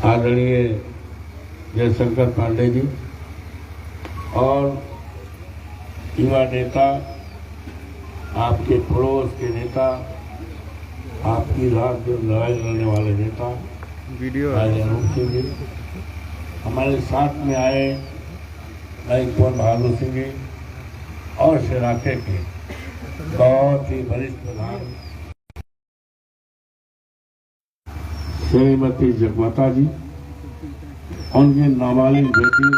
आदरणीय जयशंकर पांडे जी और युवा नेता, आपके पड़ोस के नेता, आपकी रात दिन लड़ाई लड़ने वाले नेता राजा अनूप सिंह जी, हमारे साथ में आए भाई कुंवर बहादुर सिंह जी और शराके के बहुत ही वरिष्ठ प्रधान श्रीमती जगमाता जी, उनकी नाबालिग बेटी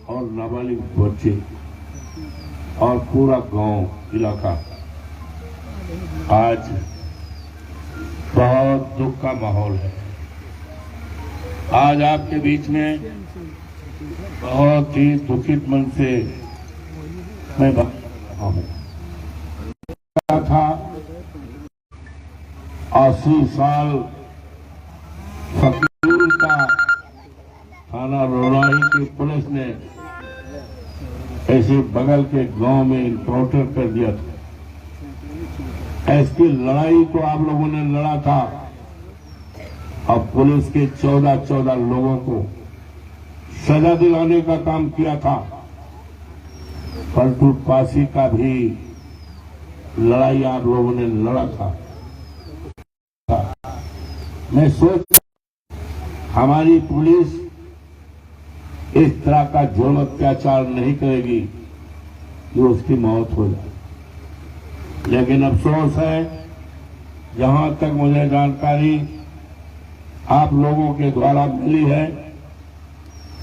और नाबालिग बच्चे और पूरा गांव इलाका, आज बहुत दुख का माहौल है। आज आपके बीच में बहुत ही दुखित मन से मैं बात कर रहा हूं। था 80 साल फकीर का थाना रोराही की पुलिस ने ऐसे बगल के गांव में इनकाउंटर कर दिया था। ऐसी लड़ाई को आप लोगों ने लड़ा था। अब पुलिस के 14 लोगों को सजा दिलाने का काम किया था। पलटू पासी का भी लड़ाई आप लोगों ने लड़ा था। मैं सोच हमारी पुलिस इस तरह का जुर्म अत्याचार नहीं करेगी कि उसकी मौत हो जाए, लेकिन अफसोस है, जहां तक मुझे जानकारी आप लोगों के द्वारा मिली है,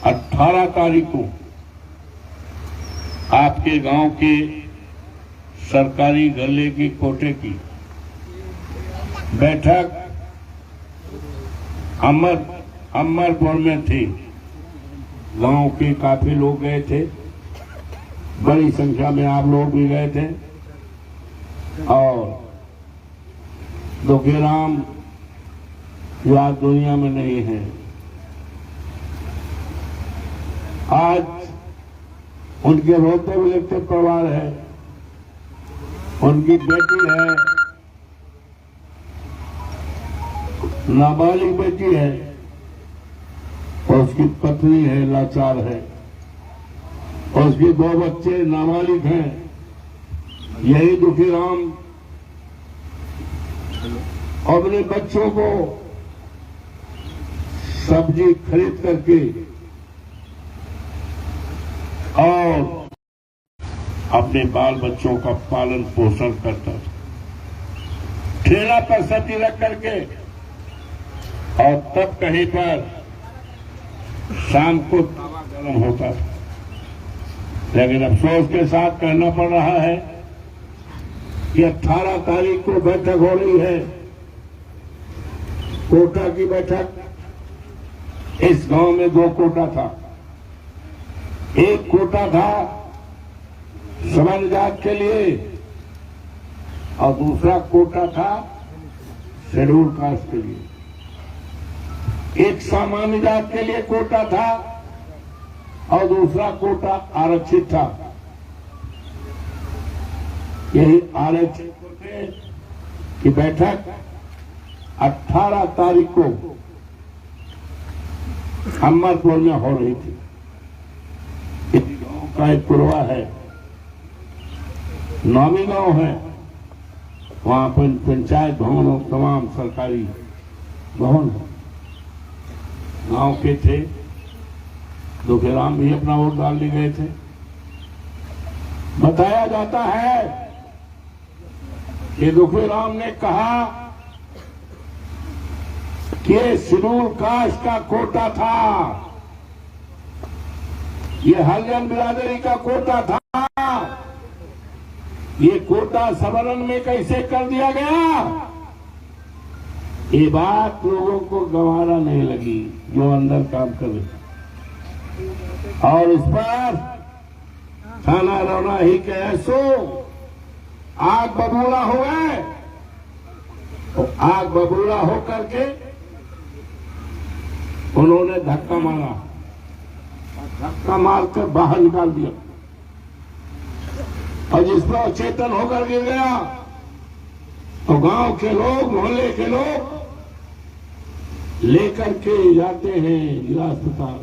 18 तारीख को आपके गांव के सरकारी गले की कोटे की बैठक अमरपुर में थी। गांव के काफी लोग गए थे, बड़ी संख्या में आप लोग भी गए थे और दुखीराम जो आज दुनिया में नहीं है, आज उनके रोते बिलखते परिवार है, उनकी बेटी है, नाबालिग बेटी है और उसकी पत्नी है, लाचार है और उसके 2 बच्चे नाबालिग हैं। यही दुखीराम अपने बच्चों को सब्जी खरीद करके और अपने बाल बच्चों का पालन पोषण करता था, ठेला पर सब्जी रख करके, और तब कहीं पर शाम को तवा गर्म होता था। लेकिन अफसोस के साथ कहना पड़ रहा है कि 18 तारीख को बैठक हो रही है, कोटा की बैठक। इस गांव में 2 कोटा था। एक कोटा था सवर्ण जात के लिए और दूसरा कोटा था शेड्यूल कास्ट के लिए। एक सामान्य जात के लिए कोटा था और दूसरा कोटा आरक्षित था। यही आरक्षित कोटे की बैठक 18 तारीख को अमरपुर में हो रही थी। इस गांव का एक पुरवा है, नामी गांव है, वहां पर पंचायत भवन और तमाम सरकारी भवन गांव के थे। दुखीराम भी अपना वोट डालने गए थे। बताया जाता है कि दुखीराम ने कहा कि ये शेड्यूल कास्ट का कोटा था, ये हरिजन बिरादरी का कोटा था, ये कोटा सवर्ण में कैसे कर दिया गया। ये बात लोगों को गंवारा नहीं लगी जो अंदर काम कर रहे, और इस पर थाना रोराही के एसओ आग बबूला हो गए। तो आग बबूला हो करके उन्होंने धक्का मारा, धक्का मारकर बाहर निकाल दिया और जिस पर अचेतन होकर गिर गया तो गांव के लोग, मोहल्ले के लोग लेकर के जाते हैं जिला अस्पताल,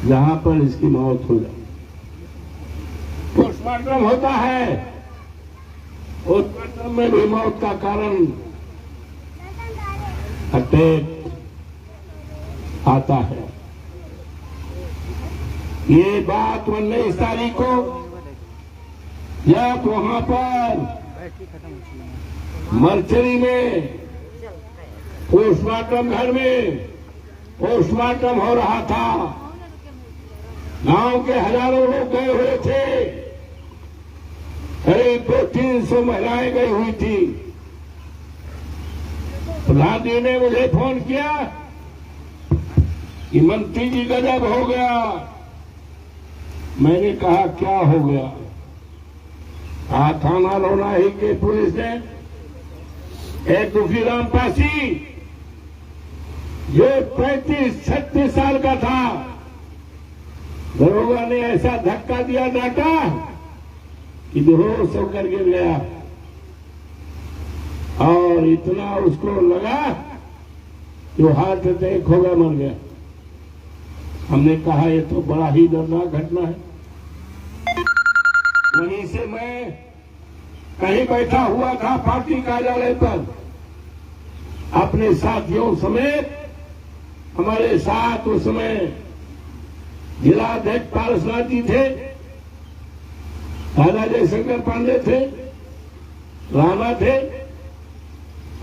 जहां पर इसकी मौत हो जाए। पोस्टमार्टम होता है, पोस्टमार्टम में भी मौत का कारण अटैक आता है। ये बात 19 तारीख को जब वहां पर मर्चरी में पोस्टमार्टम घर में पोस्टमार्टम हो रहा था, गांव के हजारों लोग गए हुए थे, करीब 200-300 महिलाएं गई हुई थी। प्रधान जी ने मुझे फोन किया कि मंत्री जी गजब हो गया। मैंने कहा क्या हो गया? थाना लोनाही के पुलिस ने एक दुखीराम पासी जो 35-36 साल का था, दरोगा ने ऐसा धक्का दिया, डांटा कि बेहोश होकर गिर गया और इतना उसको लगा कि वो हार्ट अटैक हो गया, मर गया। हमने कहा ये तो बड़ा ही दर्दनाक घटना है। वहीं से मैं कहीं बैठा हुआ था पार्टी कार्यालय पर, अपने साथियों समेत। हमारे साथ उस समय जिलाध्यक्ष पारसनाथ जी थे, राजा जयशंकर पांडे थे, राणा थे,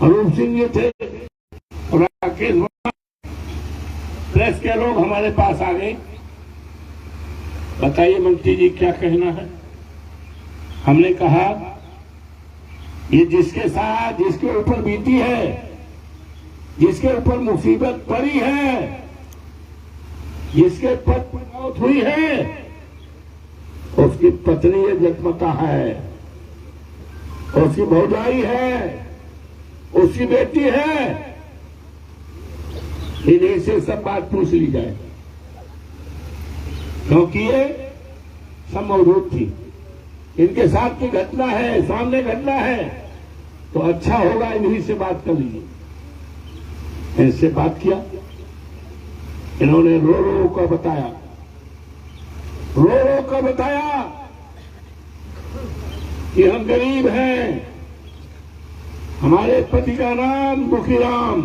अरूप सिंह जी थे और राकेश। प्रेस के लोग हमारे पास आ गए, बताइए मंत्री जी क्या कहना है। हमने कहा ये जिसके साथ, जिसके ऊपर बीती है, जिसके ऊपर मुसीबत पड़ी है, जिसके पद पर मौत हुई है, उसकी पत्नी ये जगमता है, उसकी भौजाई है, उसकी बेटी है। इन्हीं से सब बात पूछ ली जाए, क्योंकि ये सब मौजूद थी। इनके साथ की घटना है, सामने घटना है, तो अच्छा होगा इन्हीं से बात कर लीजिए। इनसे बात किया, इन्होंने रो रो कर बताया, रो रो कर बताया कि हम गरीब हैं, हमारे पति का नाम दुखीराम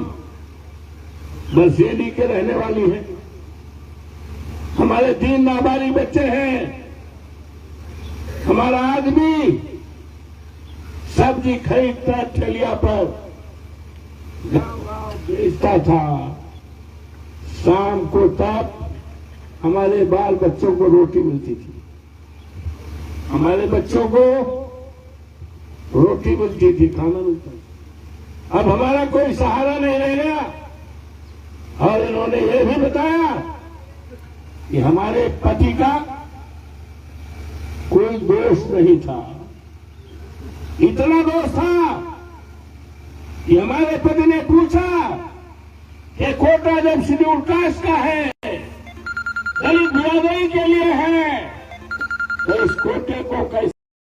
बरसेली के रहने वाली है, हमारे 3 नाबालिग बच्चे हैं, हमारा आदमी सब्जी खरीदता ठेलिया पर गाँव बेचता था, शाम को तब हमारे बाल बच्चों को रोटी मिलती थी, हमारे बच्चों को रोटी मिलती थी, खाना मिलता था। अब हमारा कोई सहारा नहीं रह गया। और इन्होंने ये भी बताया कि हमारे पति का कोई दोष नहीं था। इतना दोष था कि हमारे पति ने पूछा कि कोटा जब शेड्यूल कास्ट का है, दलित बिरादरी के लिए है, तो इस कोटे को कैसे